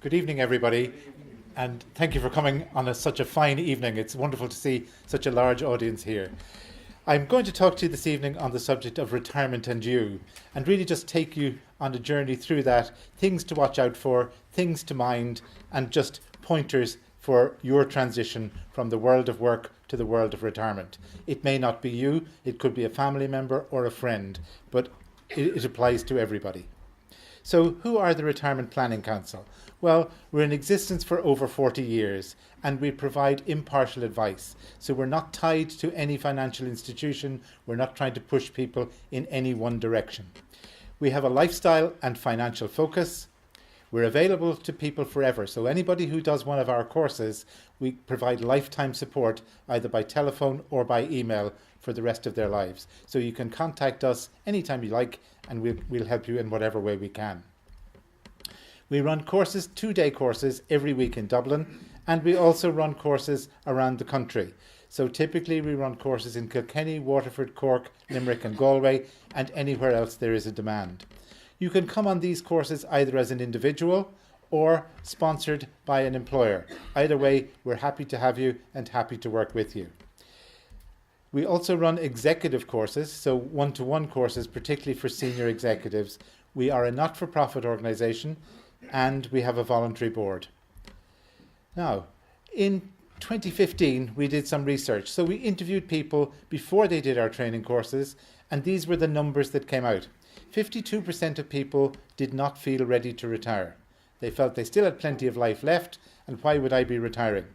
Good evening, everybody, and thank you for coming on such a fine evening. It's wonderful to see such a large audience here. I'm going to talk to you this evening on the subject of retirement and you, and really just take you on a journey through that, things to watch out for, things to mind, and just pointers for your transition from the world of work to the world of retirement. It may not be you, it could be a family member or a friend, but it applies to everybody. So who are the Retirement Planning Council? Well, we're in existence for over 40 years and we provide impartial advice. So we're not tied to any financial institution. We're not trying to push people in any one direction. We have a lifestyle and financial focus. We're available to people forever. So anybody who does one of our courses, we provide lifetime support either by telephone or by email for the rest of their lives. So you can contact us anytime you like and we'll help you in whatever way we can. We run courses, 2-day courses every week in Dublin, and we also run courses around the country. So typically we run courses in Kilkenny, Waterford, Cork, Limerick and Galway, and anywhere else there is a demand. You can come on these courses either as an individual or sponsored by an employer. Either way, we're happy to have you and happy to work with you. We also run executive courses, so one-to-one courses, particularly for senior executives. We are a not-for-profit organisation and we have a voluntary board. Now, in 2015, we did some research. So we interviewed people before they did our training courses, and these were the numbers that came out. 52% of people did not feel ready to retire. They felt they still had plenty of life left, and why would I be retiring?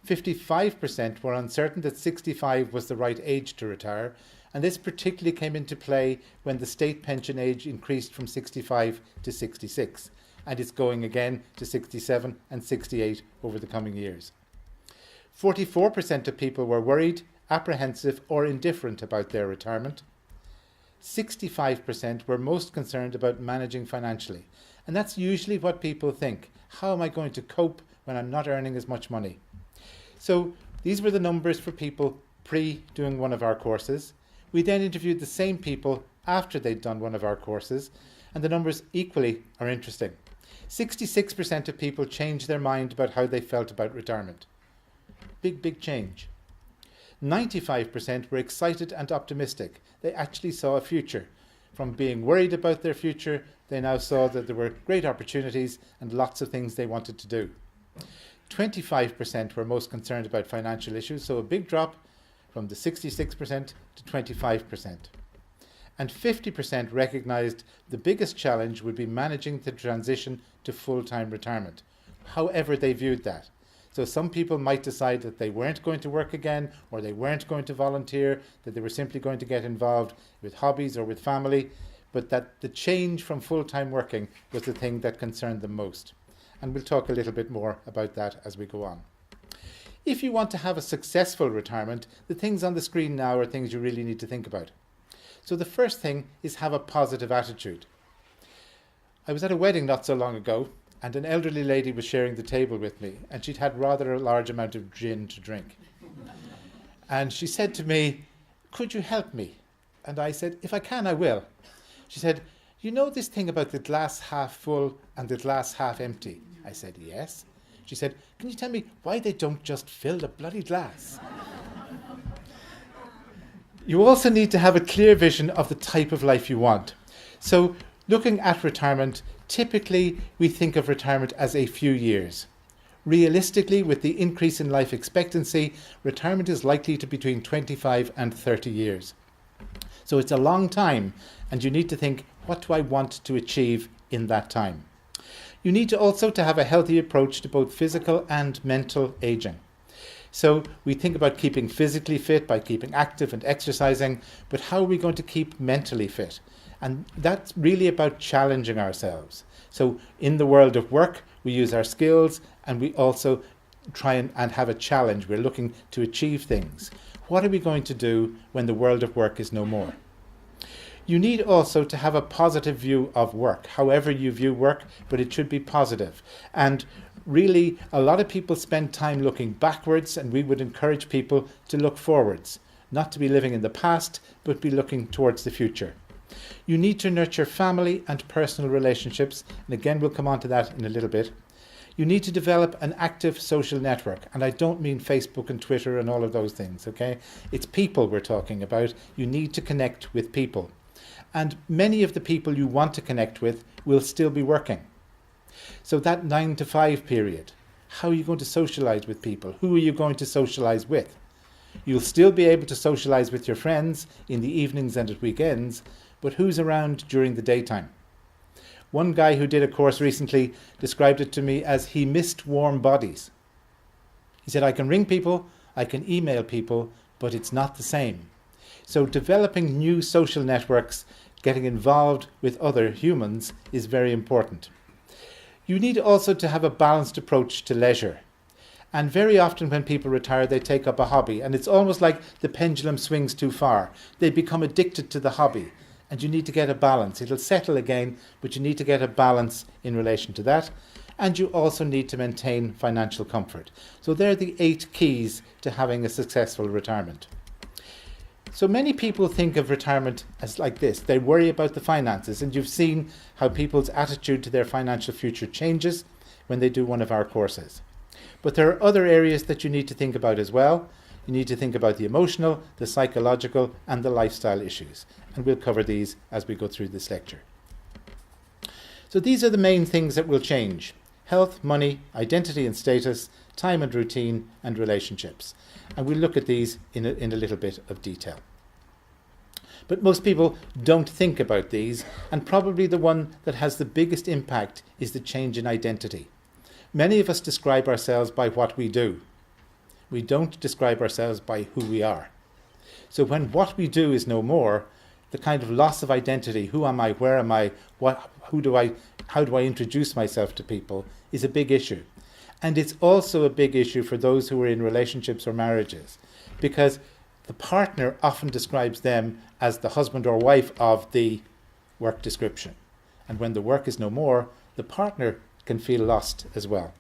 55% were uncertain that 65 was the right age to retire, and this particularly came into play when the state pension age increased from 65 to 66, and it's going again to 67 and 68 over the coming years. 44% of people were worried, apprehensive or indifferent about their retirement. 65% were most concerned about managing financially, and that's usually what people think. How am I going to cope when I'm not earning as much money? So these were the numbers for people pre-doing one of our courses. We then interviewed the same people after they'd done one of our courses, and the numbers equally are interesting. 66% of people changed their mind about how they felt about retirement. Big change. 95% were excited and optimistic. They actually saw a future. From being worried about their future, they now saw that there were great opportunities and lots of things they wanted to do. 25% were most concerned about financial issues, so a big drop from the 66% to 25%. And 50% recognised the biggest challenge would be managing the transition to full-time retirement, however they viewed that. So some people might decide that they weren't going to work again, or they weren't going to volunteer, that they were simply going to get involved with hobbies or with family, but that the change from full-time working was the thing that concerned them most. And we'll talk a little bit more about that as we go on. If you want to have a successful retirement, the things on the screen now are things you really need to think about. So the first thing is have a positive attitude. I was at a wedding not so long ago, and an elderly lady was sharing the table with me, and she'd had rather a large amount of gin to drink. And she said to me, "Could you help me?" And I said, "If I can, I will." She said, "You know this thing about the glass half full and the glass half empty?" I said, "Yes." She said, "Can you tell me why they don't just fill the bloody glass?" You also need to have a clear vision of the type of life you want. So looking at retirement, typically we think of retirement as a few years. Realistically, with the increase in life expectancy, retirement is likely to be between 25 and 30 years. So it's a long time, and you need to think, what do I want to achieve in that time? You need to also have a healthy approach to both physical and mental aging. So we think about keeping physically fit by keeping active and exercising, but how are we going to keep mentally fit? And that's really about challenging ourselves. So in the world of work, we use our skills and we also try and have a challenge. We're looking to achieve things. What are we going to do when the world of work is no more? You need also to have a positive view of work, however you view work, but it should be positive. And really, a lot of people spend time looking backwards, and we would encourage people to look forwards, not to be living in the past, but be looking towards the future. You need to nurture family and personal relationships, and again, we'll come on to that in a little bit. You need to develop an active social network. And I don't mean Facebook and Twitter and all of those things, okay? It's people we're talking about. You need to connect with people. And many of the people you want to connect with will still be working. So that 9 to 5 period, how are you going to socialize with people? Who are you going to socialize with? You'll still be able to socialize with your friends in the evenings and at weekends, but who's around during the daytime? One guy who did a course recently described it to me as he missed warm bodies. He said, I can ring people, I can email people, but it's not the same. So developing new social networks, getting involved with other humans is very important. You need also to have a balanced approach to leisure. And very often when people retire, they take up a hobby, and it's almost like the pendulum swings too far. They become addicted to the hobby, and you need to get a balance. It'll settle again, but you need to get a balance in relation to that. And you also need to maintain financial comfort. So they're the 8 keys to having a successful retirement. So many people think of retirement as like this. They worry about the finances, and you've seen how people's attitude to their financial future changes when they do one of our courses. But there are other areas that you need to think about as well. You need to think about the emotional, the psychological, and the lifestyle issues. And we'll cover these as we go through this lecture. So these are the main things that will change: health, money, identity and status, time and routine, and relationships. And we'll look at these in a little bit of detail. But most people don't think about these, and probably the one that has the biggest impact is the change in identity. Many of us describe ourselves by what we do. We don't describe ourselves by who we are. So when what we do is no more, the kind of loss of identity, who am I, where am I, how do I introduce myself to people, is a big issue. And it's also a big issue for those who are in relationships or marriages, because the partner often describes them as the husband or wife of the work description. And when the work is no more, the partner can feel lost as well.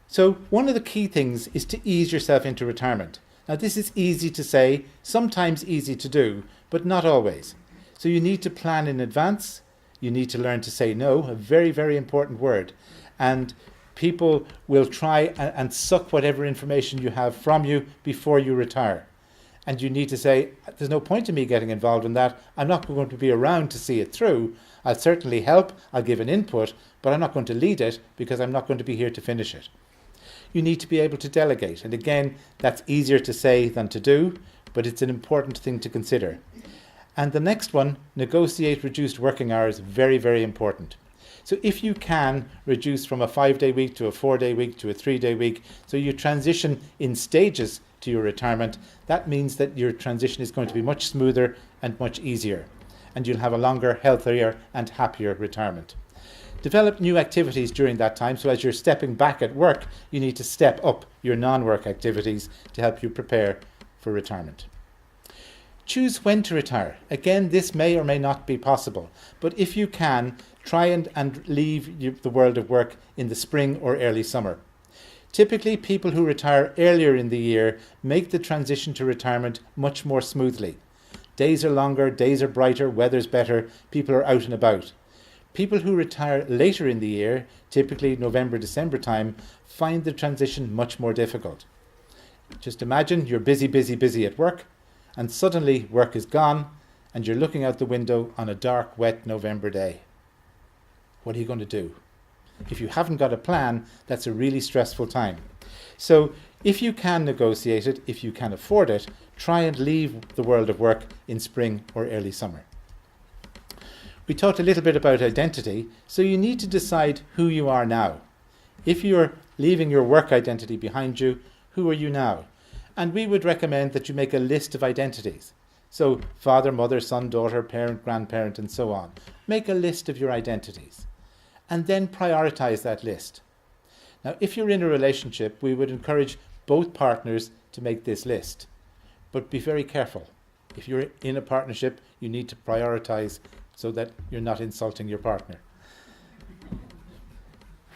So one of the key things is to ease yourself into retirement. Now this is easy to say, sometimes easy to do, but not always. So you need to plan in advance. You need to learn to say no, a very, very important word. And people will try and suck whatever information you have from you before you retire. And you need to say, there's no point in me getting involved in that. I'm not going to be around to see it through. I'll certainly help, I'll give an input, but I'm not going to lead it because I'm not going to be here to finish it. You need to be able to delegate. And again, that's easier to say than to do, but it's an important thing to consider. And the next one, negotiate reduced working hours, very, very important. So if you can reduce from a 5-day week to a 4-day week to a 3-day week, so you transition in stages to your retirement, that means that your transition is going to be much smoother and much easier. And you'll have a longer, healthier and happier retirement. Develop new activities during that time, so as you're stepping back at work, you need to step up your non-work activities to help you prepare for retirement. Choose when to retire. Again, this may or may not be possible, but if you can, try and leave the world of work in the spring or early summer. Typically, people who retire earlier in the year make the transition to retirement much more smoothly. Days are longer, days are brighter, weather's better, people are out and about. People who retire later in the year, typically November, December time, find the transition much more difficult. Just imagine you're busy at work, and suddenly work is gone, and you're looking out the window on a dark, wet November day. What are you going to do? If you haven't got a plan, that's a really stressful time. So if you can negotiate it, if you can afford it, try and leave the world of work in spring or early summer. We talked a little bit about identity, so you need to decide who you are now. If you're leaving your work identity behind you, who are you now? And we would recommend that you make a list of identities. So father, mother, son, daughter, parent, grandparent, and so on. Make a list of your identities. And then prioritize that list. Now, if you're in a relationship, we would encourage both partners to make this list. But be very careful. If you're in a partnership, you need to prioritize so that you're not insulting your partner.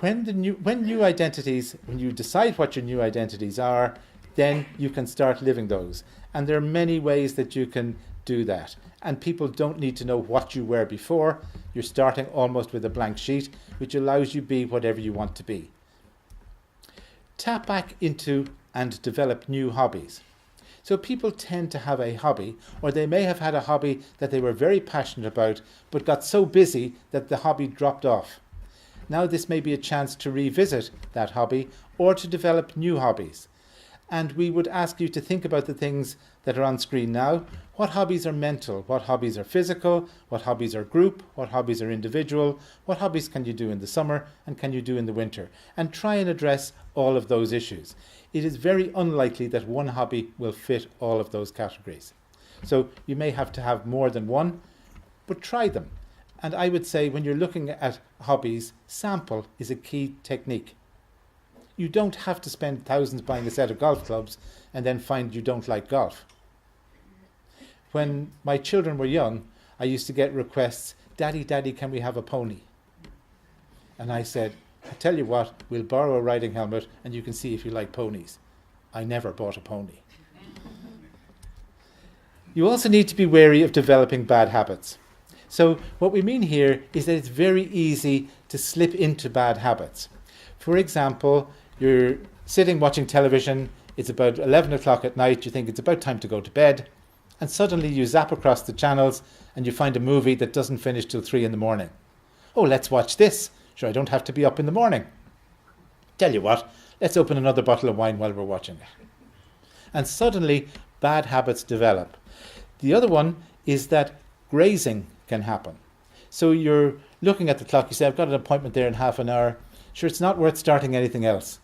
When you decide what your new identities are, then you can start living those. And there are many ways that you can do that. And people don't need to know what you were before. You're starting almost with a blank sheet, which allows you to be whatever you want to be. Tap back into and develop new hobbies. So people tend to have a hobby, or they may have had a hobby that they were very passionate about, but got so busy that the hobby dropped off. Now this may be a chance to revisit that hobby or to develop new hobbies. And we would ask you to think about the things that are on screen now. What hobbies are mental? What hobbies are physical? What hobbies are group? What hobbies are individual? What hobbies can you do in the summer and can you do in the winter? And try and address all of those issues. It is very unlikely that one hobby will fit all of those categories. So you may have to have more than one, but try them. And I would say when you're looking at hobbies, sample is a key technique. You don't have to spend thousands buying a set of golf clubs and then find you don't like golf. When my children were young, I used to get requests, "Daddy, Daddy, can we have a pony?" And I said, "I tell you what, we'll borrow a riding helmet and you can see if you like ponies." I never bought a pony. You also need to be wary of developing bad habits. So what we mean here is that it's very easy to slip into bad habits. For example, you're sitting watching television, it's about 11 o'clock at night, you think it's about time to go to bed, and suddenly you zap across the channels and you find a movie that doesn't finish till 3 in the morning. "Oh, let's watch this. Sure, I don't have to be up in the morning." Tell you what, let's open another bottle of wine while we're watching it. And suddenly bad habits develop. The other one is that grazing can happen. So you're looking at the clock, you say, "I've got an appointment there in half an hour. Sure, it's not worth starting anything else.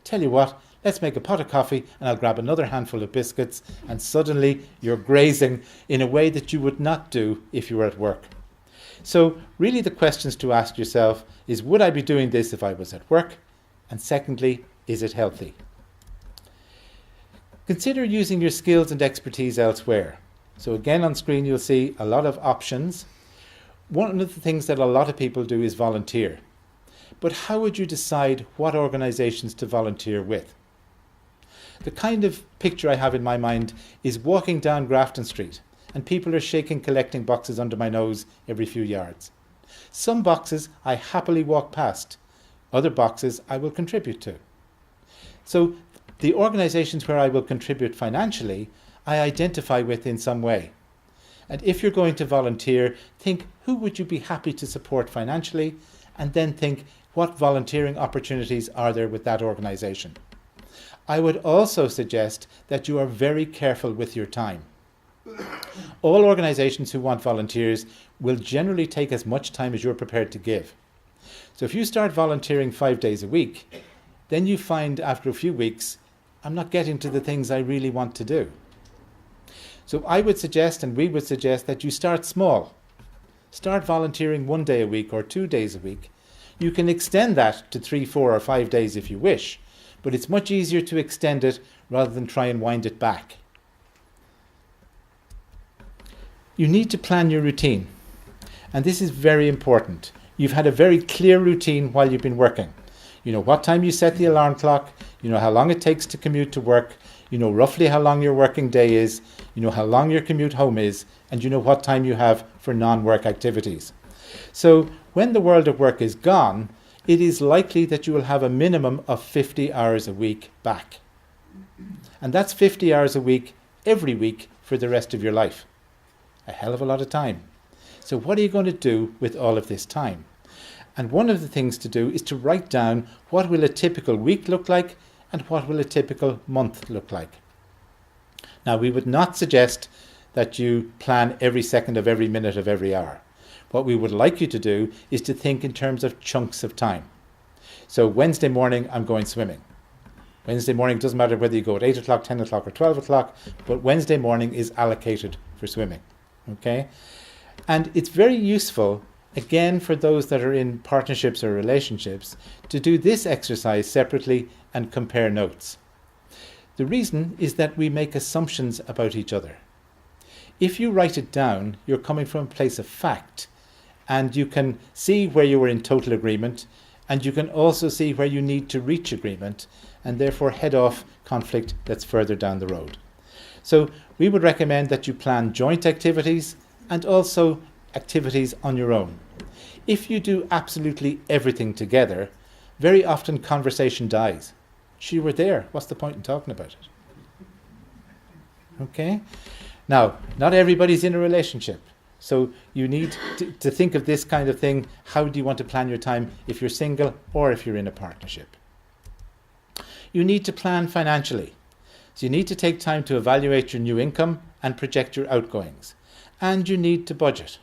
Tell you what, let's make a pot of coffee and I'll grab another handful of biscuits," and suddenly you're grazing in a way that you would not do if you were at work. So really the questions to ask yourself is, would I be doing this if I was at work? And secondly, is it healthy? Consider using your skills and expertise elsewhere. So again, on screen you'll see a lot of options. One of the things that a lot of people do is volunteer. But how would you decide what organisations to volunteer with? The kind of picture I have in my mind is walking down Grafton Street and people are shaking collecting boxes under my nose every few yards. Some boxes I happily walk past. Other boxes I will contribute to. So the organisations where I will contribute financially, I identify with in some way. And if you're going to volunteer, think who would you be happy to support financially, and then think what volunteering opportunities are there with that organisation. I would also suggest that you are very careful with your time. All organisations who want volunteers will generally take as much time as you're prepared to give. So if you start volunteering 5 days a week, then you find after a few weeks, I'm not getting to the things I really want to do. So I would suggest, and we would suggest, that you start small. Start volunteering 1 day a week or 2 days a week. You can extend that to 3, 4 or 5 days if you wish, but it's much easier to extend it rather than try and wind it back. You need to plan your routine, and this is very important. You've had a very clear routine while you've been working. You know what time you set the alarm clock, you know how long it takes to commute to work, you know roughly how long your working day is, you know how long your commute home is, and you know what time you have for non-work activities. So when the world of work is gone, it is likely that you will have a minimum of 50 hours a week back. And that's 50 hours a week every week for the rest of your life. A hell of a lot of time. So what are you going to do with all of this time? And one of the things to do is to write down what will a typical week look like and what will a typical month look like. Now, we would not suggest that you plan every second of every minute of every hour. What we would like you to do is to think in terms of chunks of time. So Wednesday morning, I'm going swimming. Wednesday morning, doesn't matter whether you go at 8 o'clock, 10 o'clock or 12 o'clock, but Wednesday morning is allocated for swimming. Okay? And it's very useful, again, for those that are in partnerships or relationships, to do this exercise separately and compare notes. The reason is that we make assumptions about each other. If you write it down, you're coming from a place of fact, and you can see where you were in total agreement, And you can also see where you need to reach agreement and therefore head off conflict that's further down the road. So we would recommend that you plan joint activities and also activities on your own. If you do absolutely everything together, very often conversation dies. You were there, what's the point in talking about it? Okay? Now, not everybody's in a relationship. So you need to think of this kind of thing. How do you want to plan your time if you're single or if you're in a partnership? You need to plan financially. So you need to take time to evaluate your new income and project your outgoings. And you need to budget.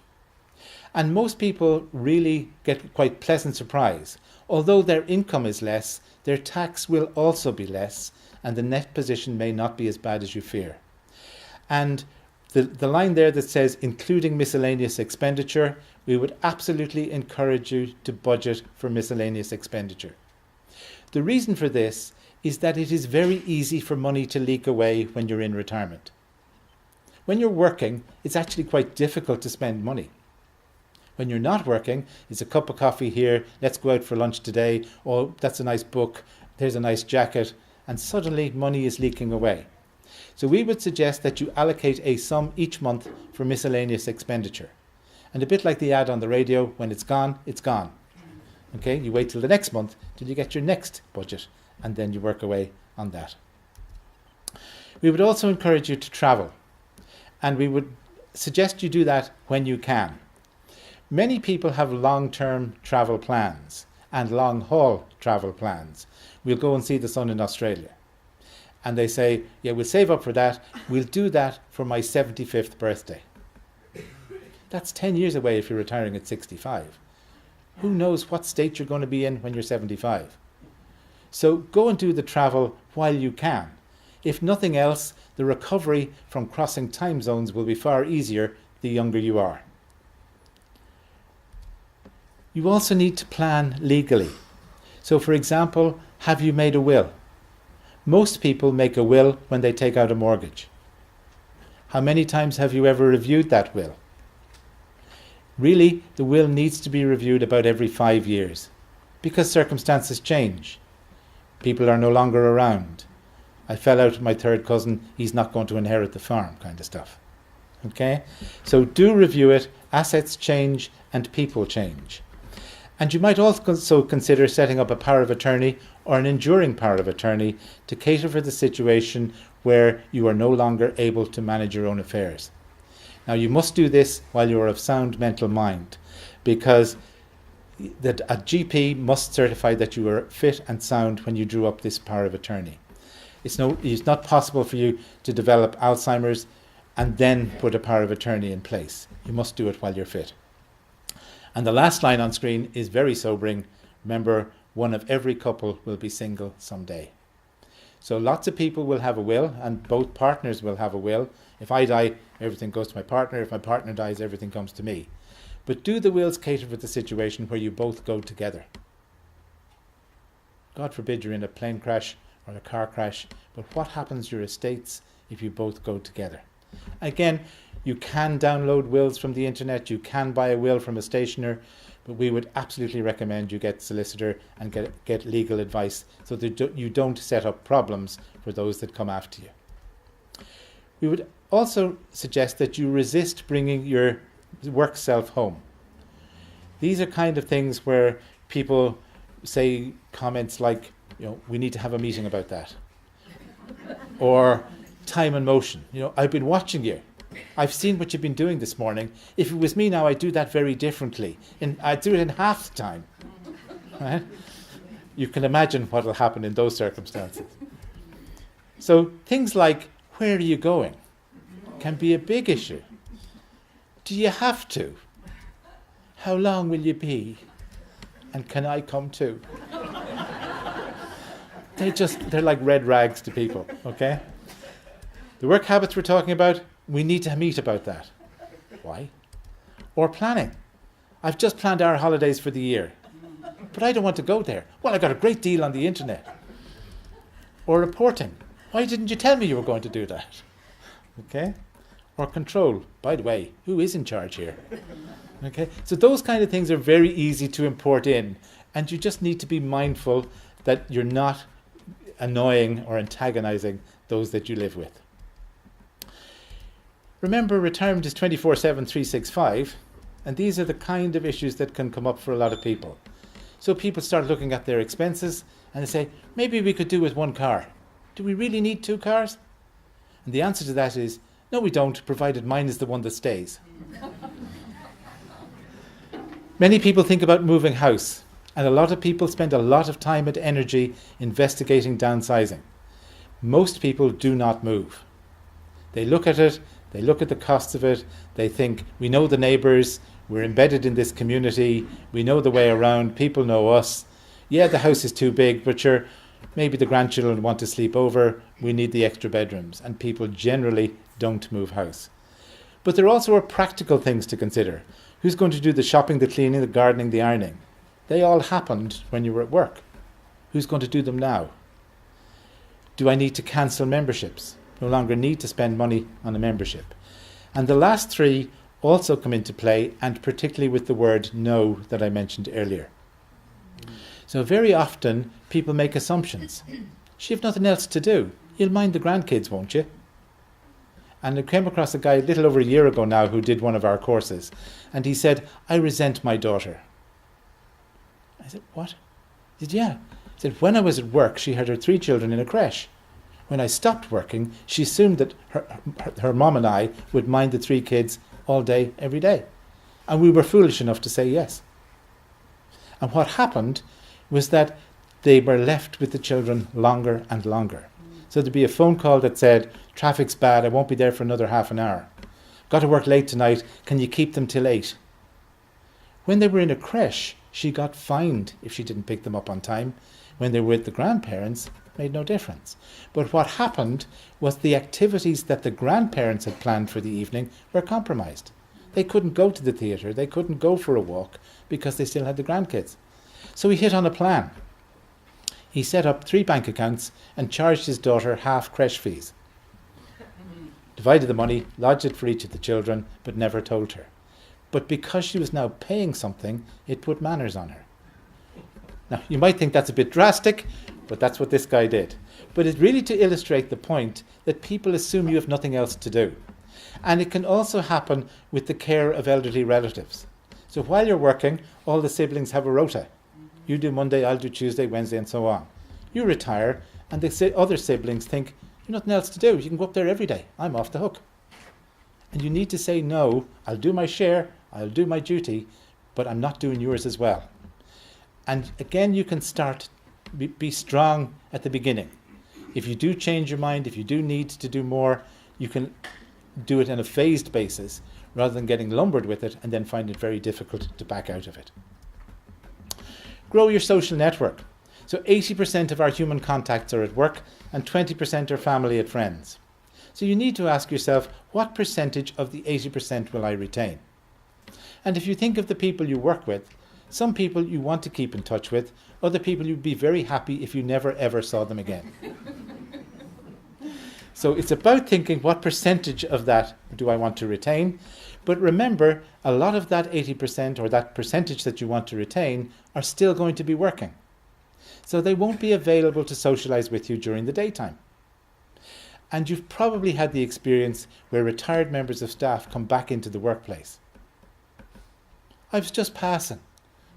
And most people really get quite pleasant surprise. Although their income is less, their tax will also be less, and the net position may not be as bad as you fear. And the line there that says including miscellaneous expenditure, we would absolutely encourage you to budget for miscellaneous expenditure. The reason for this is that it is very easy for money to leak away when you're in retirement. When you're working, it's actually quite difficult to spend money. When you're not working, it's a cup of coffee here, let's go out for lunch today, oh, that's a nice book, there's a nice jacket, and suddenly money is leaking away. So we would suggest that you allocate a sum each month for miscellaneous expenditure. And a bit like the ad on the radio, when it's gone, it's gone. Okay, you wait till the next month till you get your next budget, and then you work away on that. We would also encourage you to travel, and we would suggest you do that when you can. Many people have long-term travel plans and long-haul travel plans. We'll go and see the sun in Australia. And they say, yeah, we'll save up for that. We'll do that for my 75th birthday. That's 10 years away if you're retiring at 65. Who knows what state you're going to be in when you're 75? So go and do the travel while you can. If nothing else, the recovery from crossing time zones will be far easier the younger you are. You also need to plan legally. So for example, have you made a will? Most people make a will when they take out a mortgage. How many times have you ever reviewed that will? Really, the will needs to be reviewed about every 5 years because circumstances change. People are no longer around. I fell out with my third cousin, he's not going to inherit the farm, kind of stuff. Okay? So do review it. Assets change and people change. And you might also consider setting up a power of attorney or an enduring power of attorney to cater for the situation where you are no longer able to manage your own affairs. Now you must do this while you are of sound mental mind, because a GP must certify that you are fit and sound when you drew up this power of attorney. It's not possible for you to develop Alzheimer's and then put a power of attorney in place. You must do it while you're fit. And the last line on screen is very sobering. Remember, one of every couple will be single someday. So lots of people will have a will, and both partners will have a will. If I die, everything goes to my partner. If my partner dies, everything comes to me. But do the wills cater for the situation where you both go together? God forbid you're in a plane crash or a car crash, but what happens to your estates if you both go together? Again, you can download wills from the internet, you can buy a will from a stationer, but we would absolutely recommend you get a solicitor and get legal advice so that you don't set up problems for those that come after you. We would also suggest that you resist bringing your work self home. These are kind of things where people say comments like, we need to have a meeting about that. Or time and motion. I've been watching you. I've seen what you've been doing this morning. If it was me now, I'd do that very differently. I'd do it in half the time. Right? You can imagine what will happen in those circumstances. So things like, where are you going? Can be a big issue. Do you have to? How long will you be? And can I come too? They're like red rags to people, okay? The work habits we're talking about, we need to meet about that. Why? Or planning. I've just planned our holidays for the year, but I don't want to go there. Well, I got a great deal on the internet. Or reporting. Why didn't you tell me you were going to do that? Okay? Or control. By the way, who is in charge here? Okay? So those kind of things are very easy to import in And you just need to be mindful that you're not annoying or antagonizing those that you live with. Remember, retirement is 24/7, 365, and these are the kind of issues that can come up for a lot of people. So people start looking at their expenses and they say, maybe we could do with one car. Do we really need 2 cars? And the answer to that is, no, we don't, provided mine is the one that stays. Many people think about moving house, and a lot of people spend a lot of time and energy investigating downsizing. Most people do not move. They look at it, they look at the costs of it, they think, we know the neighbours, we're embedded in this community, we know the way around, people know us. Yeah, the house is too big, but sure, maybe the grandchildren want to sleep over, we need the extra bedrooms, and people generally don't move house. But there also are practical things to consider. Who's going to do the shopping, the cleaning, the gardening, the ironing? They all happened when you were at work. Who's going to do them now? Do I need to cancel memberships? No longer need to spend money on a membership. And the last 3 also come into play, and particularly with the word no that I mentioned earlier. So very often people make assumptions. You've nothing else to do. You'll mind the grandkids, won't you? And I came across a guy a little over a year ago now who did one of our courses, and he said, I resent my daughter. I said, what? He said, yeah. He said, when I was at work, she had her 3 children in a creche. When I stopped working, she assumed that her mom and I would mind the 3 kids all day, every day. And we were foolish enough to say yes. And what happened was that they were left with the children longer and longer. So there'd be a phone call that said, traffic's bad, I won't be there for another half an hour. Got to work late tonight, can you keep them till 8? When they were in a creche, she got fined if she didn't pick them up on time. When they were with the grandparents, it made no difference. But what happened was the activities that the grandparents had planned for the evening were compromised. They couldn't go to the theatre, they couldn't go for a walk because they still had the grandkids. So he hit on a plan. He set up 3 bank accounts and charged his daughter half creche fees. Divided the money, lodged it for each of the children, but never told her. But because she was now paying something, it put manners on her. Now, you might think that's a bit drastic, but that's what this guy did. But it's really to illustrate the point that people assume you have nothing else to do. And it can also happen with the care of elderly relatives. So while you're working, all the siblings have a rota. You do Monday, I'll do Tuesday, Wednesday, and so on. You retire, and the other siblings think, you've nothing else to do. You can go up there every day. I'm off the hook. And you need to say, no, I'll do my share, I'll do my duty, but I'm not doing yours as well. And again, you can start, be strong at the beginning. If you do change your mind, if you do need to do more, you can do it on a phased basis rather than getting lumbered with it and then find it very difficult to back out of it. Grow your social network. So 80% of our human contacts are at work and 20% are family and friends. So you need to ask yourself, what percentage of the 80% will I retain? And if you think of the people you work with, some people you want to keep in touch with, other people you'd be very happy if you never ever saw them again. So it's about thinking, what percentage of that do I want to retain? But remember, a lot of that 80% or that percentage that you want to retain are still going to be working. So they won't be available to socialize with you during the daytime. And you've probably had the experience where retired members of staff come back into the workplace. I was just passing.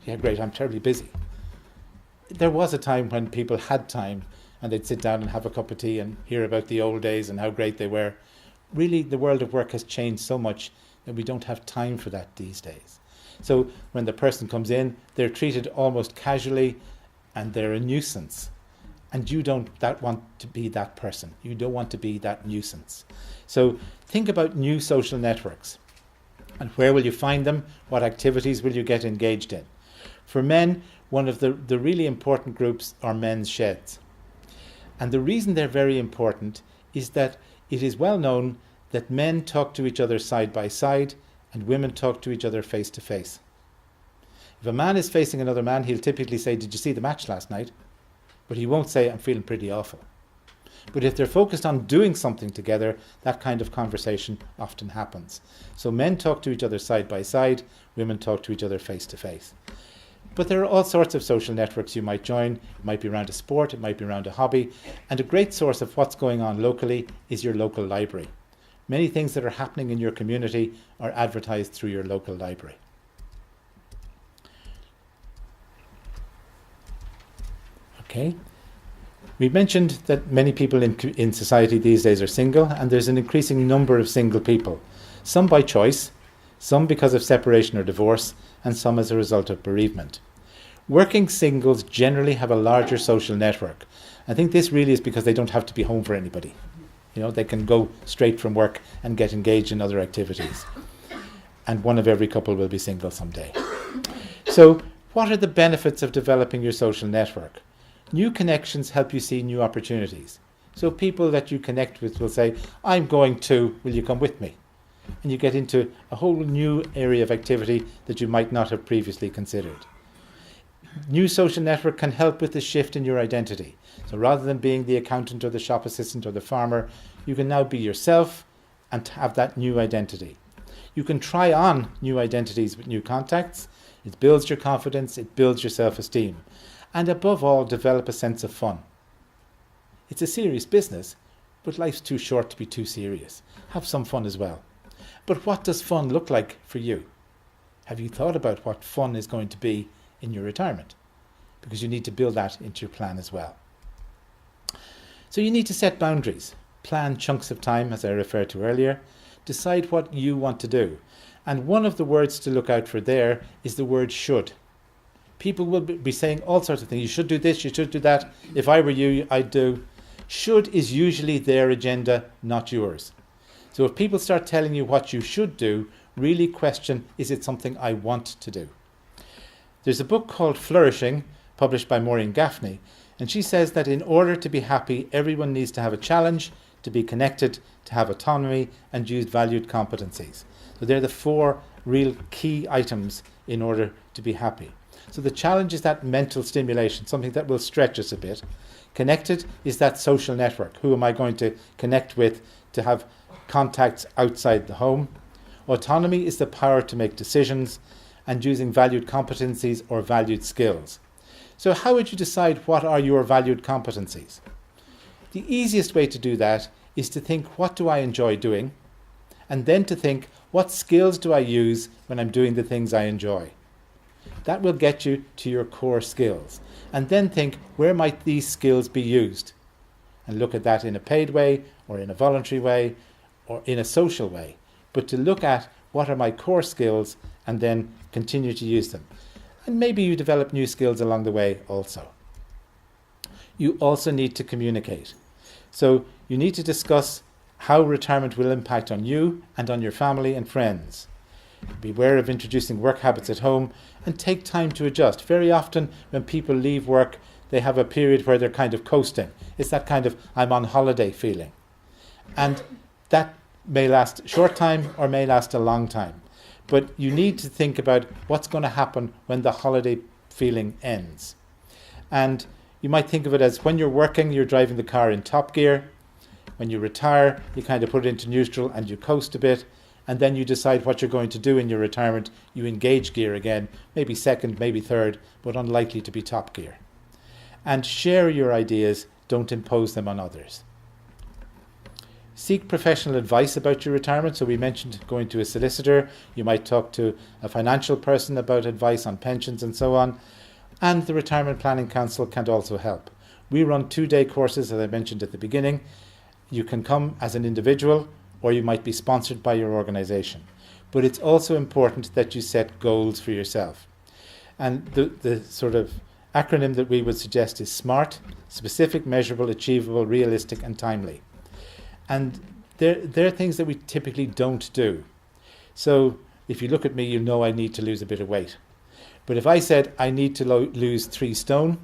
Yeah, great, I'm terribly busy. There was a time when people had time and they'd sit down and have a cup of tea and hear about the old days and how great they were. Really, the world of work has changed so much that we don't have time for that these days. So when the person comes in, they're treated almost casually and they're a nuisance. And you don't want to be that person. You don't want to be that nuisance. So think about new social networks. And where will you find them? What activities will you get engaged in? For men, one of the really important groups are men's sheds. And the reason they're very important is that it is well known that men talk to each other side by side and women talk to each other face to face. If a man is facing another man, he'll typically say, did you see the match last night? But he won't say, I'm feeling pretty awful. But if they're focused on doing something together, that kind of conversation often happens. So men talk to each other side by side, women talk to each other face to face. But there are all sorts of social networks you might join. It might be around a sport, it might be around a hobby. And a great source of what's going on locally is your local library. Many things that are happening in your community are advertised through your local library. Okay. We mentioned that many people in society these days are single, and there's an increasing number of single people. Some by choice, some because of separation or divorce, and some as a result of bereavement. Working singles generally have a larger social network. I think this really is because they don't have to be home for anybody. You know, they can go straight from work and get engaged in other activities. And one of every couple will be single someday. So, what are the benefits of developing your social network? New connections help you see new opportunities. So people that you connect with will say, I'm going to, will you come with me? And you get into a whole new area of activity that you might not have previously considered. New social network can help with the shift in your identity. So rather than being the accountant or the shop assistant or the farmer, you can now be yourself and have that new identity. You can try on new identities with new contacts. It builds your confidence, it builds your self-esteem. And above all, develop a sense of fun. It's a serious business, but life's too short to be too serious. Have some fun as well. But what does fun look like for you? Have you thought about what fun is going to be in your retirement? Because you need to build that into your plan as well. So you need to set boundaries. Plan chunks of time, as I referred to earlier. Decide what you want to do. And one of the words to look out for there is the word should. People will be saying all sorts of things. You should do this, you should do that. If I were you, I'd do. Should is usually their agenda, not yours. So if people start telling you what you should do, really question, is it something I want to do? There's a book called Flourishing, published by Maureen Gaffney, and she says that in order to be happy, everyone needs to have a challenge, to be connected, to have autonomy, and use valued competencies. So they're the 4 real key items in order to be happy. So the challenge is that mental stimulation, something that will stretch us a bit. Connected is that social network. Who am I going to connect with to have contacts outside the home? Autonomy is the power to make decisions and using valued competencies or valued skills. So how would you decide what are your valued competencies? The easiest way to do that is to think, what do I enjoy doing? And then to think, what skills do I use when I'm doing the things I enjoy? That will get you to your core skills. And then think, where might these skills be used? And look at that in a paid way, or in a voluntary way, or in a social way. But to look at what are my core skills and then continue to use them. And maybe you develop new skills along the way also. You also need to communicate. So you need to discuss how retirement will impact on you and on your family and friends. Beware of introducing work habits at home and take time to adjust. Very often when people leave work, they have a period where they're kind of coasting. It's that kind of I'm on holiday feeling. And that may last a short time or may last a long time. But you need to think about what's going to happen when the holiday feeling ends. And you might think of it as when you're working, you're driving the car in top gear. When you retire, you kind of put it into neutral and you coast a bit. And then you decide what you're going to do in your retirement. You engage gear again, maybe second, maybe third, but unlikely to be top gear. And share your ideas, don't impose them on others. Seek professional advice about your retirement. So we mentioned going to a solicitor. You might talk to a financial person about advice on pensions and so on. And the Retirement Planning Council can also help. We run 2-day courses, as I mentioned at the beginning. You can come as an individual, or you might be sponsored by your organisation. But it's also important that you set goals for yourself. And the sort of acronym that we would suggest is SMART: specific, measurable, achievable, realistic and timely. And they're things that we typically don't do. So if you look at me, you know I need to lose a bit of weight. But if I said I need to lose 3 stone,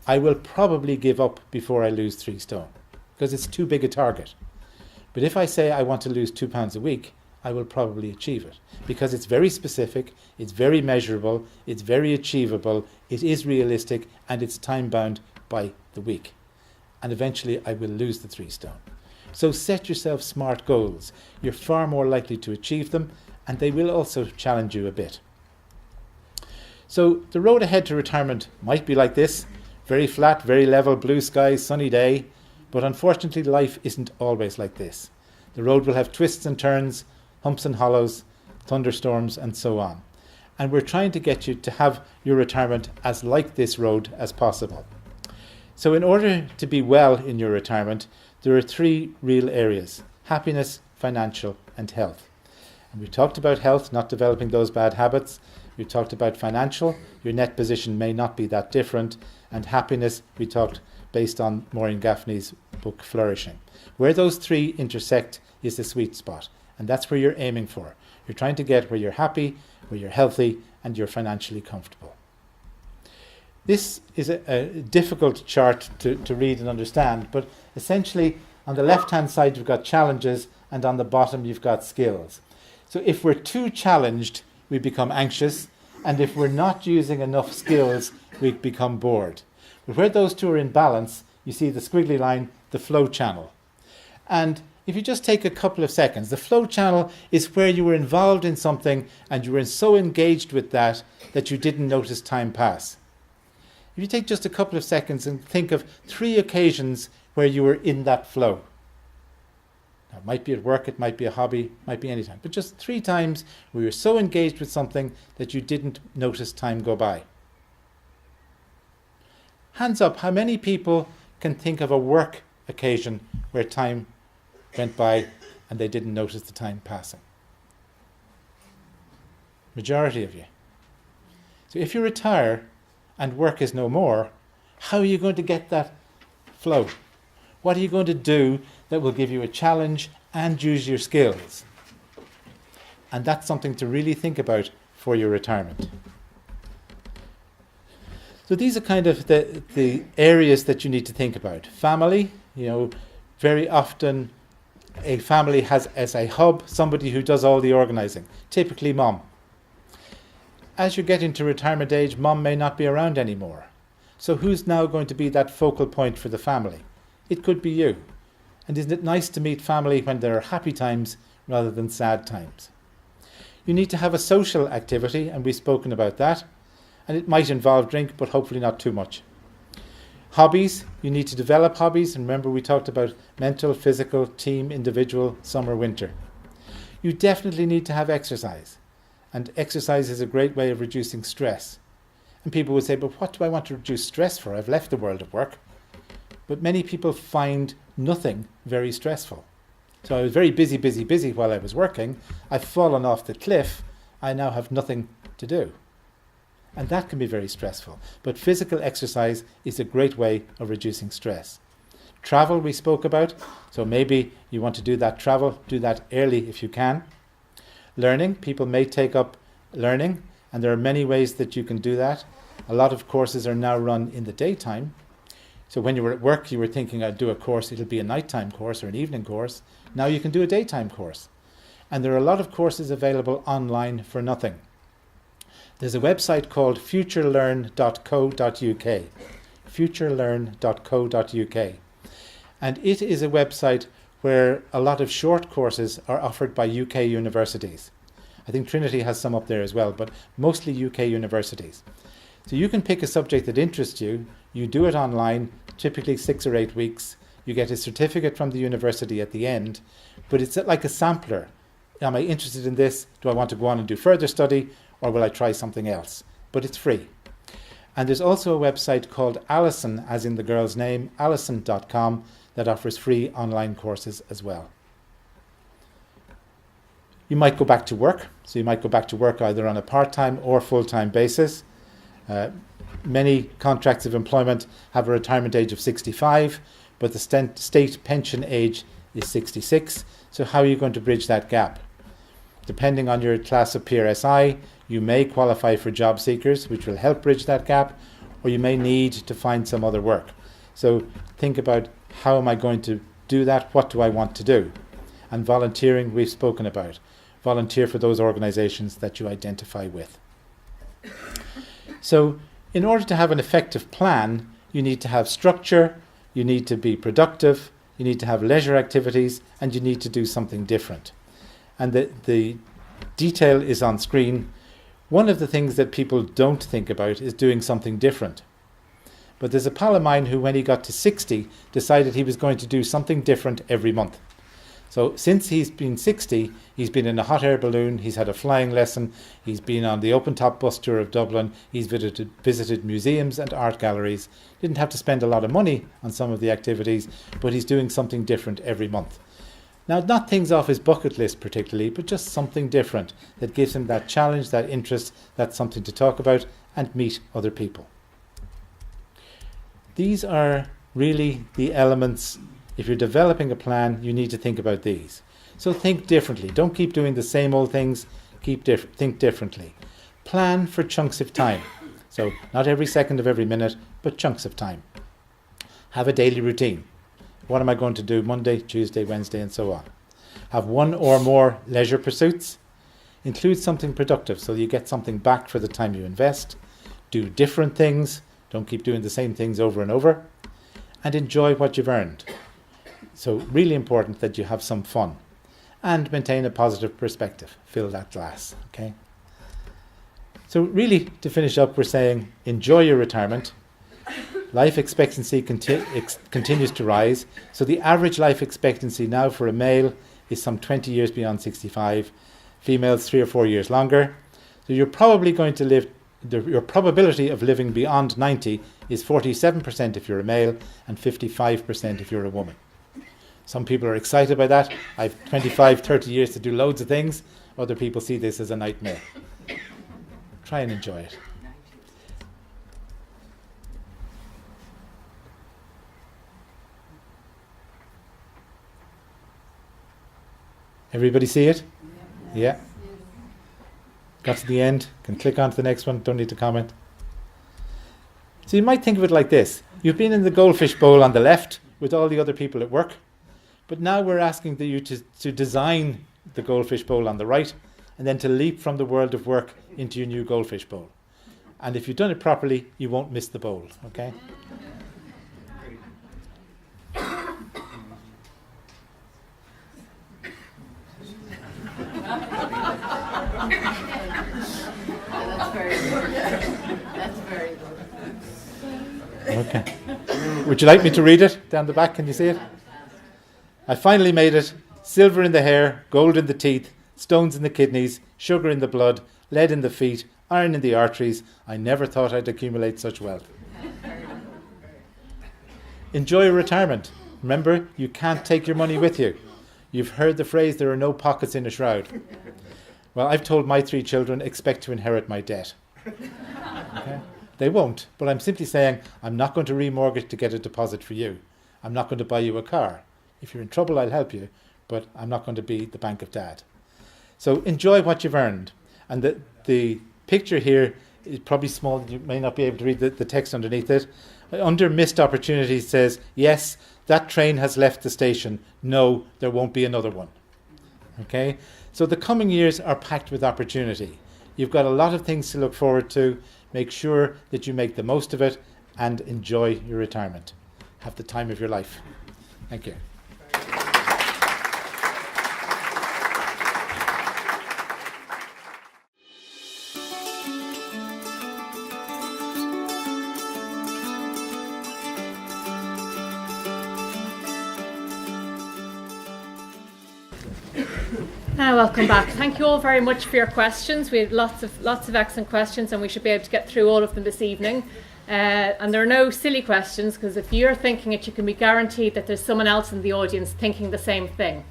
I will probably give up before I lose 3 stone because it's too big a target. But if I say I want to lose 2 pounds a week, I will probably achieve it because it's very specific, it's very measurable, it's very achievable, it is realistic, and it's time bound by the week. And eventually I will lose the 3 stone. So set yourself SMART goals. You're far more likely to achieve them, and they will also challenge you a bit. So the road ahead to retirement might be like this, very flat, very level, blue skies, sunny day, but unfortunately life isn't always like this. The road will have twists and turns, humps and hollows, thunderstorms and so on. And we're trying to get you to have your retirement as like this road as possible. So in order to be well in your retirement, there are three real areas: happiness, financial and health. And we've talked about health, not developing those bad habits. We've talked about financial, your net position may not be that different. And happiness, we talked based on Maureen Gaffney's book Flourishing. Where those three intersect is the sweet spot. And that's where you're aiming for. You're trying to get where you're happy, where you're healthy, and you're financially comfortable. This is a difficult chart to read and understand, but essentially on the left-hand side you've got challenges, and on the bottom you've got skills. So if we're too challenged, we become anxious, and if we're not using enough skills, we become bored. But where those two are in balance, you see the squiggly line, the flow channel. And if you just take a couple of seconds, the flow channel is where you were involved in something and you were so engaged with that you didn't notice time pass. If you take just a couple of seconds and think of 3 occasions where you were in that flow. Now, it might be at work, it might be a hobby, it might be any time, but just 3 times where you were so engaged with something that you didn't notice time go by. Hands up, how many people can think of a work occasion where time went by and they didn't notice the time passing? Majority of you. So if you retire and work is no more, how are you going to get that flow? What are you going to do that will give you a challenge and use your skills? And that's something to really think about for your retirement. So these are kind of the areas that you need to think about. Family, very often a family has as a hub somebody who does all the organising, typically mom. As you get into retirement age, mom may not be around anymore. So who's now going to be that focal point for the family? It could be you. And isn't it nice to meet family when there are happy times rather than sad times? You need to have a social activity, and we've spoken about that. And it might involve drink, but hopefully not too much. Hobbies, you need to develop hobbies. And remember, we talked about mental, physical, team, individual, summer, winter. You definitely need to have exercise. And exercise is a great way of reducing stress. And people would say, but what do I want to reduce stress for? I've left the world of work. But many people find nothing very stressful. So I was very busy while I was working. I've fallen off the cliff. I now have nothing to do. And that can be very stressful. But physical exercise is a great way of reducing stress. Travel we spoke about. So maybe you want to do that travel, do that early if you can. Learning, people may take up learning, and there are many ways that you can do that. A lot of courses are now run in the daytime. So when you were at work, you were thinking, I'd do a course, it'll be a nighttime course or an evening course. Now you can do a daytime course. And there are a lot of courses available online for nothing. There's a website called futurelearn.co.uk. futurelearn.co.uk. And it is a website where a lot of short courses are offered by UK universities. I think Trinity has some up there as well, but mostly UK universities. So you can pick a subject that interests you, you do it online, typically 6 or 8 weeks, you get a certificate from the university at the end, but it's like a sampler. Am I interested in this? Do I want to go on and do further study, or will I try something else? But it's free. And there's also a website called Alison, as in the girl's name, alison.com, that offers free online courses as well. You might go back to work. So you might go back to work either on a part-time or full-time basis. Many contracts of employment have a retirement age of 65, but the state pension age is 66. So how are you going to bridge that gap? Depending on your class of PRSI, you may qualify for job seekers, which will help bridge that gap, or you may need to find some other work. So think about, how am I going to do that? What do I want to do? And volunteering, we've spoken about. Volunteer for those organizations that you identify with. So in order to have an effective plan, you need to have structure, you need to be productive, you need to have leisure activities, and you need to do something different. And the detail is on screen. One of the things that people don't think about is doing something different. But there's a pal of mine who, when he got to 60, decided he was going to do something different every month. So since he's been 60, he's been in a hot air balloon, he's had a flying lesson, he's been on the open top bus tour of Dublin, he's visited museums and art galleries. Didn't have to spend a lot of money on some of the activities, but he's doing something different every month. Now, not things off his bucket list particularly, but just something different that gives him that challenge, that interest, that something to talk about and meet other people. These are really the elements. If you're developing a plan, you need to think about these. So think differently. Don't keep doing the same old things. Think differently. Plan for chunks of time. So not every second of every minute, but chunks of time. Have a daily routine. What am I going to do Monday, Tuesday, Wednesday, and so on? Have one or more leisure pursuits. Include something productive so you get something back for the time you invest. Do different things. Don't keep doing the same things over and over. And enjoy what you've earned. So really important that you have some fun. And maintain a positive perspective. Fill that glass. Okay. So really, to finish up, we're saying enjoy your retirement. Life expectancy continues to rise. So the average life expectancy now for a male is some 20 years beyond 65. Females 3 or 4 years longer. So you're probably going to live, your probability of living beyond 90 is 47% if you're a male and 55% if you're a woman. Some people are excited by that. I've 25, 30 years to do loads of things. Other people see this as a nightmare. Try and enjoy it. Everybody see it? Yeah. Got to the end. Can click on to the next one. Don't need to comment. So you might think of it like this. You've been in the goldfish bowl on the left with all the other people at work. But now we're asking you to design the goldfish bowl on the right and then to leap from the world of work into your new goldfish bowl. And if you've done it properly, you won't miss the bowl. Okay? That's very good. Okay. Would you like me to read it down the back? Can you see it? I finally made it. Silver in the hair, gold in the teeth, stones in the kidneys, sugar in the blood, lead in the feet, iron in the arteries. I never thought I'd accumulate such wealth. Enjoy retirement. Remember, you can't take your money with you. You've heard the phrase, there are no pockets in a shroud. Well, I've told my 3 children, expect to inherit my debt. Okay? They won't, but I'm simply saying, I'm not going to remortgage to get a deposit for you. I'm not going to buy you a car. If you're in trouble, I'll help you, but I'm not going to be the bank of dad. So enjoy what you've earned. And the picture here is probably small. You may not be able to read the text underneath it. Under missed opportunities says, yes, that train has left the station. No, there won't be another one. Okay? So the coming years are packed with opportunity. You've got a lot of things to look forward to. Make sure that you make the most of it and enjoy your retirement. Have the time of your life. Thank you. Welcome back. Thank you all very much for your questions. We had lots of excellent questions, and we should be able to get through all of them this evening. And there are no silly questions, because if you're thinking it, you can be guaranteed that there's someone else in the audience thinking the same thing.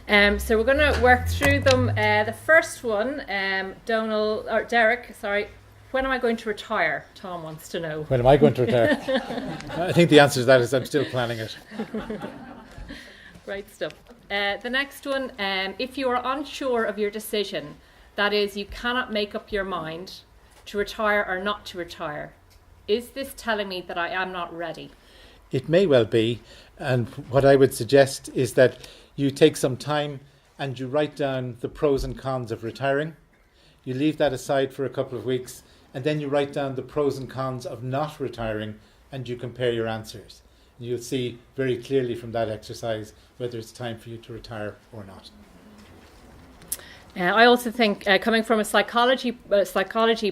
So we're going to work through them. The first one, Derek, when am I going to retire? Tom wants to know. When am I going to retire? I think the answer to that is I'm still planning it. Great stuff. The next one, if you are unsure of your decision, that is, you cannot make up your mind to retire or not to retire, is this telling me that I am not ready? It may well be, and what I would suggest is that you take some time and you write down the pros and cons of retiring. You leave that aside for a couple of weeks, and then you write down the pros and cons of not retiring, and you compare your answers. You'll see very clearly from that exercise whether it's time for you to retire or not. I also think, coming from a psychology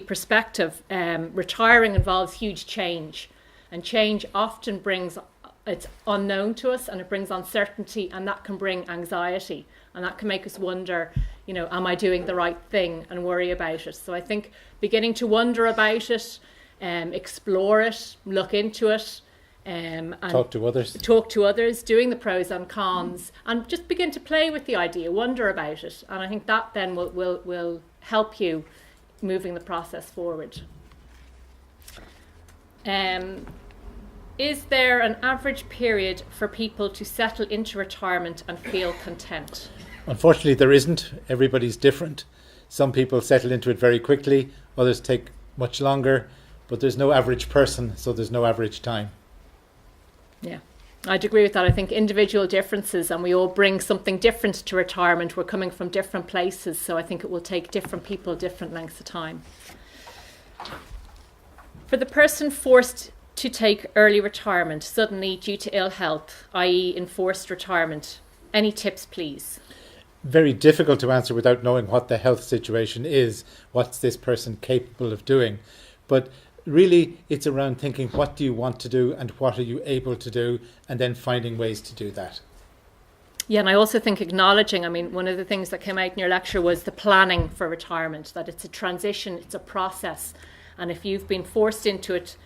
perspective, retiring involves huge change, and change often brings, it's unknown to us, and it brings uncertainty, and that can bring anxiety, and that can make us wonder, am I doing the right thing, and worry about it. So I think beginning to wonder about it, explore it, look into it, and talk to others, doing the pros and cons, and just begin to play with the idea, wonder about it, and I think that then will help you moving the process forward. Is there an average period for people to settle into retirement and feel content? Unfortunately, there isn't. Everybody's different. Some people settle into it very quickly, others take much longer, but there's no average person, so there's no average time. Yeah, I'd agree with that. I think individual differences, and we all bring something different to retirement. We're coming from different places, so I think it will take different people different lengths of time. For the person forced to take early retirement suddenly due to ill health, i.e. enforced retirement, any tips please? Very difficult to answer without knowing what the health situation is, what's this person capable of doing. But really, it's around thinking, what do you want to do and what are you able to do, and then finding ways to do that. Yeah, and I also think acknowledging, one of the things that came out in your lecture was the planning for retirement, that it's a transition, it's a process. And if you've been forced into it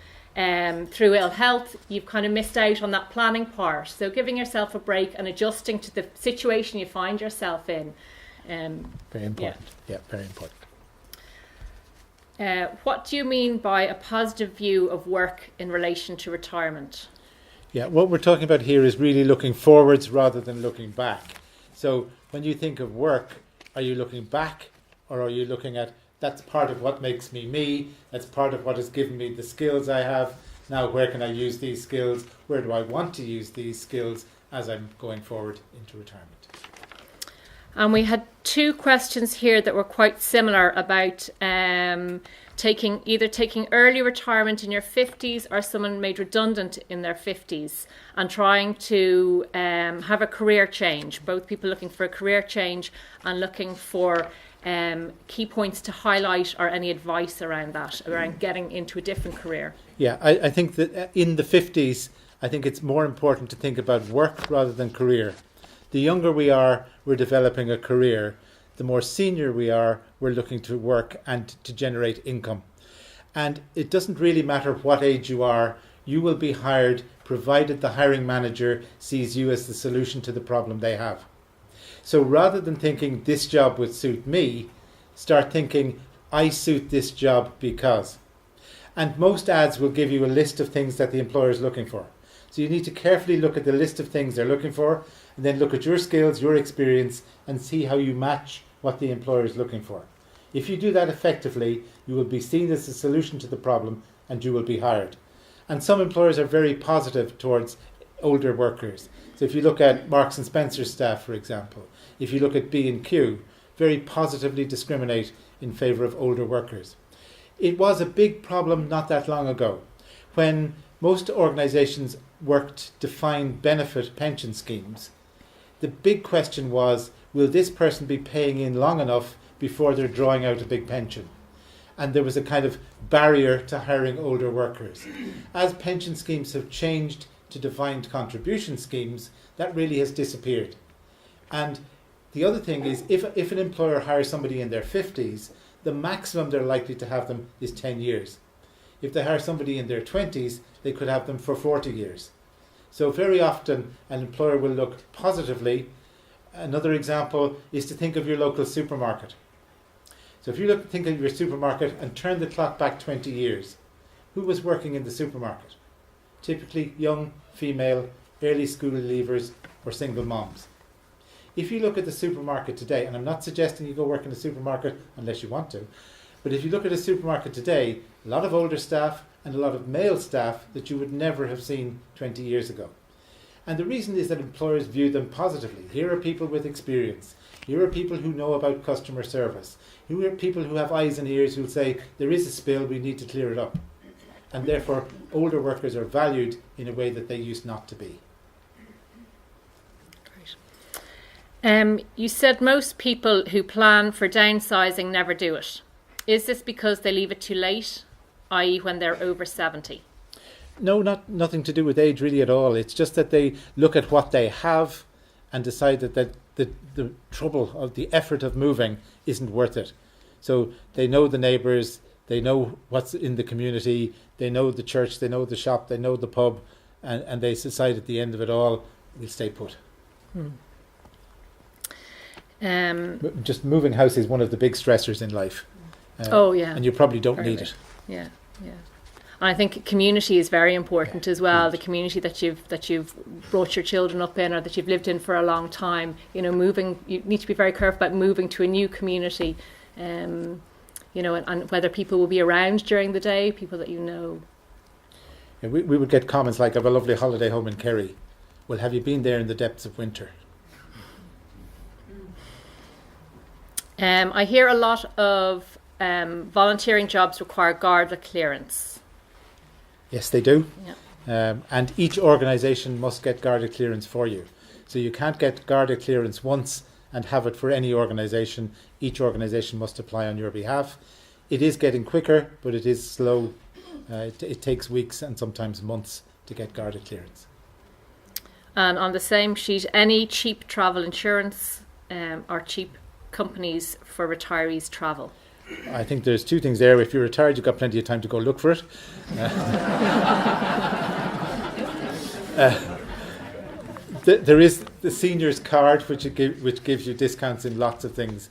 through ill health, you've kind of missed out on that planning part. So giving yourself a break and adjusting to the situation you find yourself in. Very important. Yeah, very important. What do you mean by a positive view of work in relation to retirement? Yeah, what we're talking about here is really looking forwards rather than looking back. So when you think of work, are you looking back, or are you looking at, that's part of what makes me me, that's part of what has given me the skills I have, now where can I use these skills, where do I want to use these skills as I'm going forward into retirement? And we had two questions here that were quite similar about taking early retirement in your 50s, or someone made redundant in their 50s, and trying to have a career change. Both people looking for a career change and looking for key points to highlight, or any advice around that, around getting into a different career. Yeah, I think that in the 50s, I think it's more important to think about work rather than career. The younger we are, we're developing a career. The more senior we are, we're looking to work and to generate income. And it doesn't really matter what age you are, you will be hired provided the hiring manager sees you as the solution to the problem they have. So rather than thinking this job would suit me, start thinking I suit this job because. And most ads will give you a list of things that the employer is looking for. So you need to carefully look at the list of things they're looking for, and then look at your skills, your experience, and see how you match what the employer is looking for. If you do that effectively, you will be seen as a solution to the problem and you will be hired. And some employers are very positive towards older workers. So if you look at Marks and Spencer's staff, for example, if you look at B&Q, very positively discriminate in favour of older workers. It was a big problem not that long ago when most organisations worked to find benefit pension schemes. The big question was, will this person be paying in long enough before they're drawing out a big pension? And there was a kind of barrier to hiring older workers. As pension schemes have changed to defined contribution schemes, that really has disappeared. And the other thing is, if an employer hires somebody in their 50s, the maximum they're likely to have them is 10 years. If they hire somebody in their 20s, they could have them for 40 years. So very often an employer will look positively. Another example is to think of your local supermarket. So if you think of your supermarket and turn the clock back 20 years, who was working in the supermarket? Typically young, female, early school leavers or single moms. If you look at the supermarket today, and I'm not suggesting you go work in a supermarket unless you want to, but if you look at a supermarket today, a lot of older staff and a lot of male staff that you would never have seen 20 years ago. And the reason is that employers view them positively. Here are people with experience. Here are people who know about customer service. Here are people who have eyes and ears who will say, there is a spill, we need to clear it up. And therefore, older workers are valued in a way that they used not to be. You said most people who plan for downsizing never do it. Is this because they leave it too late, i.e. when they're over 70? No, nothing to do with age really at all. It's just that they look at what they have and decide that the trouble of the effort of moving isn't worth it. So they know the neighbours, they know what's in the community, they know the church, they know the shop, they know the pub, and they decide at the end of it all, we'll stay put. Just moving house is one of the big stressors in life. And you probably don't need it. Yeah. And I think community is very important as well. The community that you've brought your children up in, or that you've lived in for a long time. You know, moving. You need to be very careful about moving to a new community. And whether people will be around during the day, people that you know. Yeah, we would get comments like, "I have a lovely holiday home in Kerry." Well, have you been there in the depths of winter? I hear a lot of volunteering jobs require Garda clearance. Yes, they do. Yeah. And each organisation must get Garda clearance for you. So you can't get Garda clearance once and have it for any organisation. Each organisation must apply on your behalf. It is getting quicker, but it is slow. It takes weeks and sometimes months to get Garda clearance. And on the same sheet, any cheap travel insurance or cheap companies for retirees' travel? I think there's two things there. If you're retired, you've got plenty of time to go look for it. There is the seniors card, which gives you discounts in lots of things.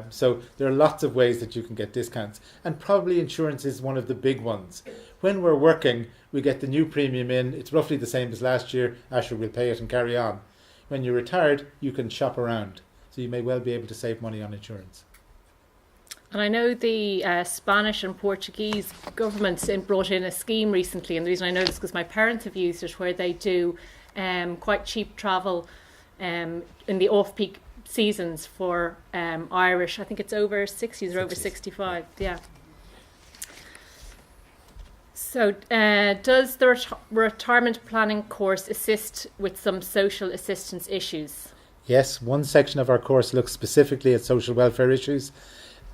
So there are lots of ways that you can get discounts. And probably insurance is one of the big ones. When we're working, we get the new premium in. It's roughly the same as last year. Asher will pay it and carry on. When you're retired, you can shop around. So you may well be able to save money on insurance. And I know the Spanish and Portuguese governments brought in a scheme recently, and the reason I know this is because my parents have used it, where they do quite cheap travel in the off-peak seasons for Irish. I think it's over 60s or over 65. Yeah. So does the retirement planning course assist with some social assistance issues? Yes, one section of our course looks specifically at social welfare issues.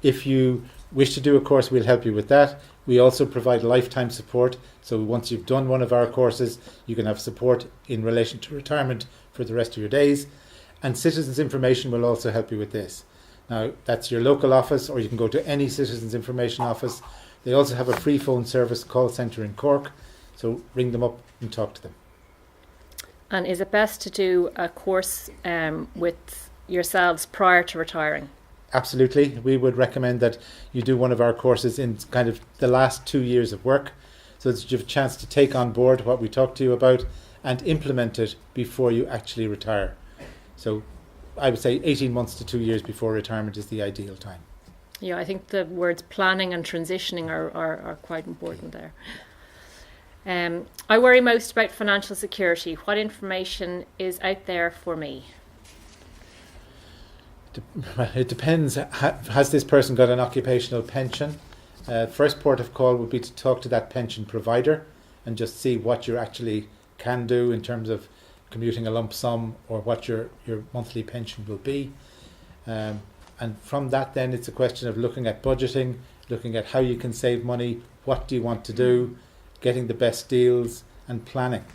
If you wish to do a course, we'll help you with that. We also provide lifetime support. So once you've done one of our courses, you can have support in relation to retirement for the rest of your days. And Citizens Information will also help you with this. Now, that's your local office, or you can go to any Citizens Information office. They also have a free phone service call centre in Cork. So ring them up and talk to them. And is it best to do a course with yourselves prior to retiring? Absolutely. We would recommend that you do one of our courses in kind of the last 2 years of work, so that you have a chance to take on board what we talked to you about and implement it before you actually retire. So I would say 18 months to 2 years before retirement is the ideal time. Yeah, I think the words planning and transitioning are quite important there. I worry most about financial security. What information is out there for me? It depends. Has this person got an occupational pension? First port of call would be to talk to that pension provider and just see what you actually can do in terms of commuting a lump sum or what your monthly pension will be. And from that then it's a question of looking at budgeting, looking at how you can save money, what do you want to do, getting the best deals and planning.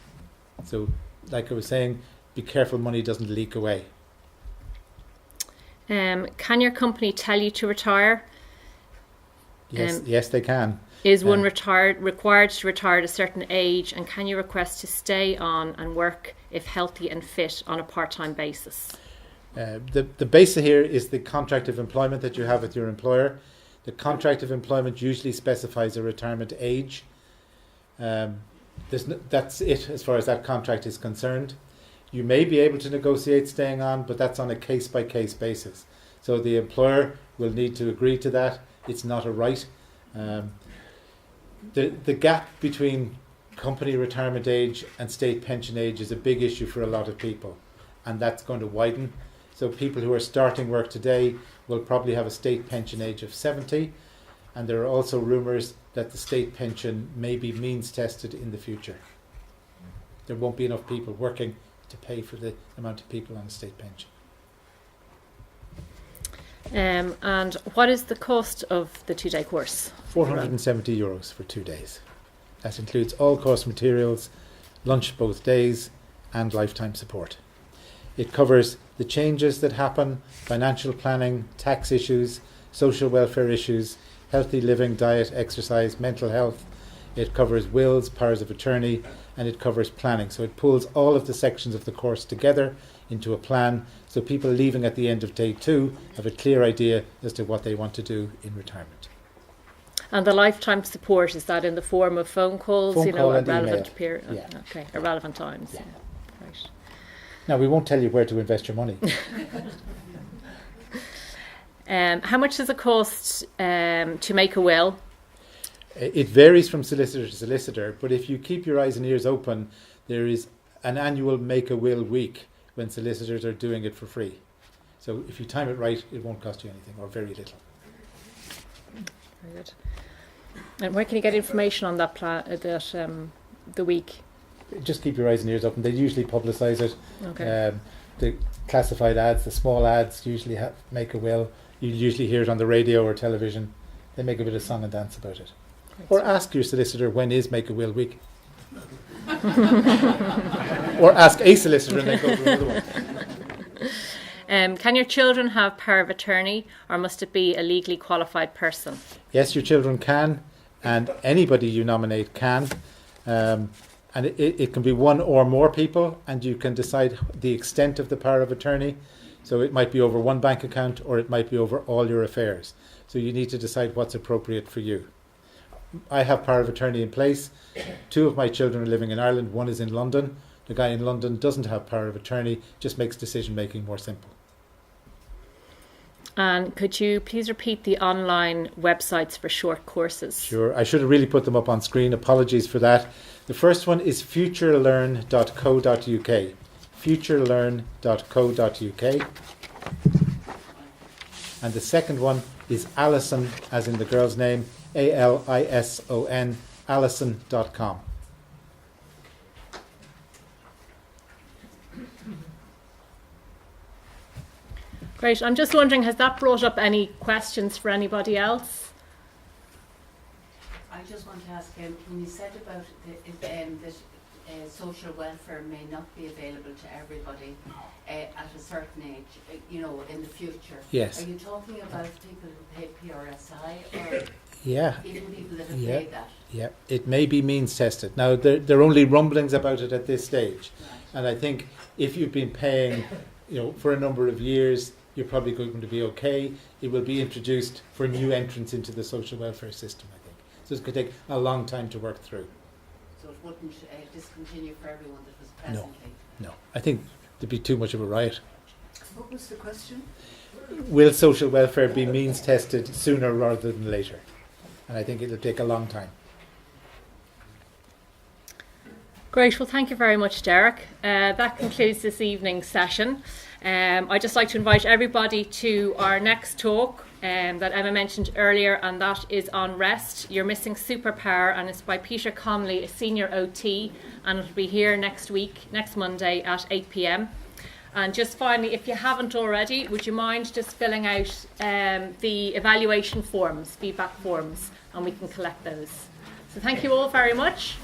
So like I was saying, be careful money doesn't leak away. Can your company tell you to retire? Yes, they can. Is one required to retire at a certain age, and can you request to stay on and work if healthy and fit on a part-time basis? The basis here is the contract of employment that you have with your employer. The contract of employment usually specifies a retirement age. That's it as far as that contract is concerned. You may be able to negotiate staying on, but that's on a case-by-case basis. So the employer will need to agree to that. It's not a right. The gap between company retirement age and state pension age is a big issue for a lot of people, and that's going to widen. So people who are starting work today will probably have a state pension age of 70, and there are also rumours that the state pension may be means tested in the future. There won't be enough people working to pay for the amount of people on a state pension. And what is the cost of the 2-day course? €470 for 2 days. That includes all course materials, lunch both days, and lifetime support. It covers the changes that happen, financial planning, tax issues, social welfare issues, healthy living, diet, exercise, mental health. It covers wills, powers of attorney, and it covers planning. So it pulls all of the sections of the course together into a plan, so people leaving at the end of day 2 have a clear idea as to what they want to do in retirement. And the lifetime support, is that in the form of phone calls, Phone call at and relevant email. period? Yeah. Okay, at relevant times. Yeah. Right. Now, we won't tell you where to invest your money. How much does it cost to make a will? It varies from solicitor to solicitor, but if you keep your eyes and ears open, there is an annual Make a Will week when solicitors are doing it for free. So if you time it right, it won't cost you anything, or very little. Very good. And where can you get information on that the week? Just keep your eyes and ears open. They usually publicise it. Okay. The classified ads, the small ads usually make a will. You usually hear it on the radio or television. They make a bit of song and dance about it. Or ask your solicitor, when is Make a Will week? Or ask a solicitor and then go to another one. Can your children have power of attorney, or must it be a legally qualified person? Yes, your children can, and anybody you nominate can. And it can be one or more people, and you can decide the extent of the power of attorney. So it might be over one bank account, or it might be over all your affairs. So you need to decide what's appropriate for you. I have power of attorney in place. 2 of my children are living in Ireland. 1 is in London. The guy in London doesn't have power of attorney, just makes decision making more simple. And could you please repeat the online websites for short courses? Sure, I should have really put them up on screen. Apologies for that. The first one is futurelearn.co.uk. futurelearn.co.uk. And the second one is Alison, as in the girl's name, ALISON, alison.com. Great. I'm just wondering, has that brought up any questions for anybody else? I just want to ask, when you said about that social welfare may not be available to everybody at a certain age, in the future. Yes. Are you talking about people who pay PRSI, or Yeah. even people that have Yeah. paid that? Yeah, it may be means tested. Now, there are only rumblings about it at this stage. Right. And I think if you've been paying, for a number of years, you're probably going to be okay. It will be introduced for new entrants into the social welfare system, I think. So it's going to take a long time to work through. So it wouldn't discontinue for everyone that was presently? No, I think there'd be too much of a riot. What was the question? Will social welfare be means tested sooner rather than later? And I think it'll take a long time. Great. Well, thank you very much, Derek. That concludes this evening's session. I'd just like to invite everybody to our next talk that Emma mentioned earlier, and that is on rest. You're missing superpower, and it's by Peter Comley, a senior OT, and it'll be here next Monday at 8 p.m. And just finally, if you haven't already, would you mind just filling out the evaluation forms, feedback forms, and we can collect those. So thank you all very much.